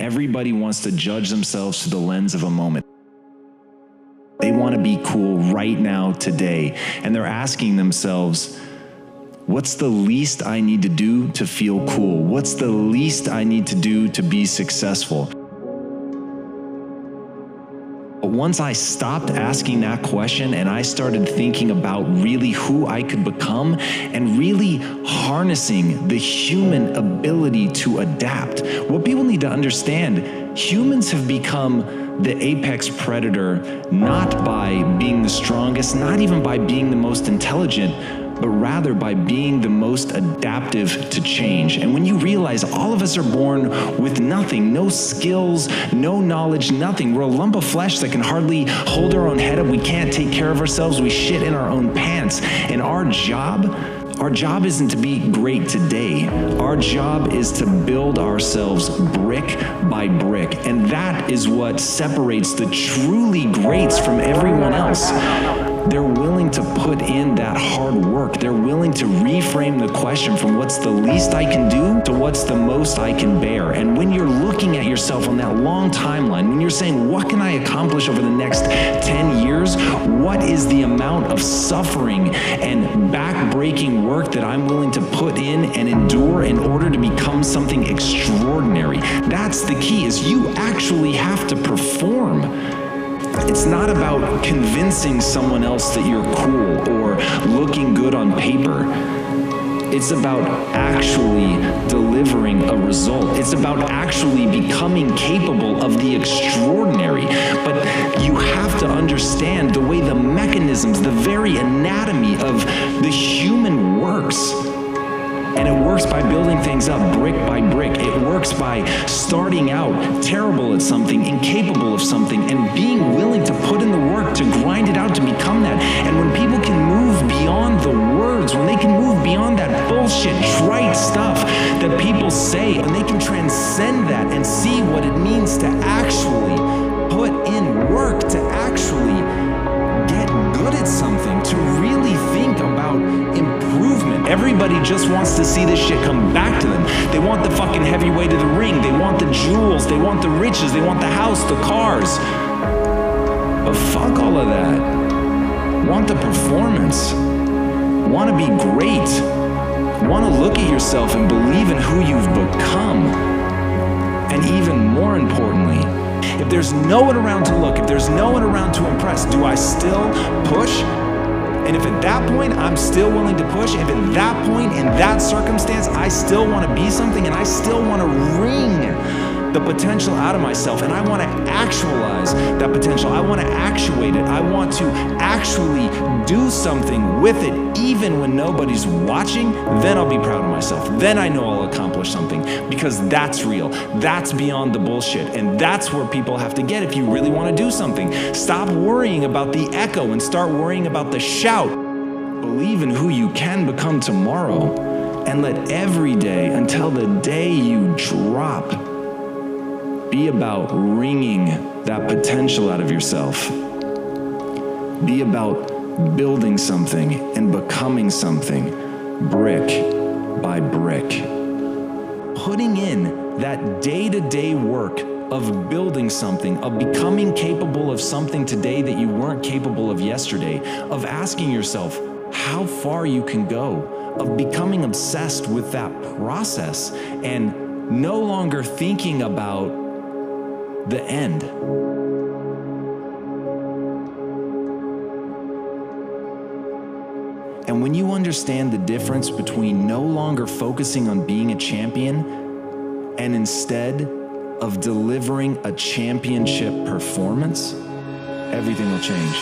Everybody wants to judge themselves through the lens of a moment. They want to be cool right now, today. And they're asking themselves, what's the least I need to do to feel cool? What's the least I need to do to be successful? But once I stopped asking that question and I started thinking about really who I could become and really harnessing the human ability to adapt, what people need to understand, humans have become the apex predator not by being the strongest, not even by being the most intelligent, but rather by being the most adaptive to change. And when you realize all of us are born with nothing, no skills, no knowledge, nothing. We're a lump of flesh that can hardly hold our own head up. We can't take care of ourselves. We shit in our own pants. And our job isn't to be great today. Our job is to build ourselves brick by brick. And that is what separates the truly greats from everyone else. They're willing to put in that hard work. They're willing to reframe the question from what's the least I can do to what's the most I can bear. And when you're looking at yourself on that long timeline, when you're saying, what can I accomplish over the next 10 years? What is the amount of suffering and back-breaking work that I'm willing to put in and endure in order to become something extraordinary? That's the key, is you actually have to perform. It's not about convincing someone else that you're cool or looking good on paper. It's about actually delivering a result. It's about actually becoming capable of the extraordinary. But you have to understand the way the mechanisms, the very anatomy of the human works. And it works by building things up brick by brick. It works by starting out terrible at something, incapable of something, and being willing to put in the work to grind it out to become that. And when people can move beyond the words, when they can move beyond that bullshit, trite stuff that people say, and they can transcend that and see what it means to actually put in work, to actually get good at something, to really think about improvement. Everybody just wants to see this shit come back to them. They want the fucking heavyweight of the ring. They want the jewels. They want the riches. They want the house, the cars. But fuck all of that. Want the performance. Want to be great. Want to look at yourself and believe in who you've become. And even more importantly, if there's no one around to look, if there's no one around to impress, do I still push? And if at that point I'm still willing to push, if at that point in that circumstance I still want to be something and I still want to wring the potential out of myself and I want to actualize that potential, I want to actuate it, I want to actually do something with it even when nobody's watching, then I'll be proud of myself. Then I know I'll accomplish something, because that's real. That's beyond the bullshit. And that's where people have to get if you really want to do something. Stop worrying about the echo and start worrying about the shout. Believe in who you can become tomorrow, and let every day until the day you drop be about wringing that potential out of yourself. Be about building something and becoming something brick by brick. Putting in that day-to-day work of building something, of becoming capable of something today that you weren't capable of yesterday, of asking yourself how far you can go, of becoming obsessed with that process and no longer thinking about the end. And when you understand the difference between no longer focusing on being a champion and instead of delivering a championship performance, everything will change.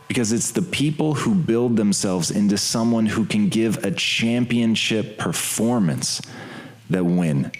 Because it's the people who build themselves into someone who can give a championship performance that win.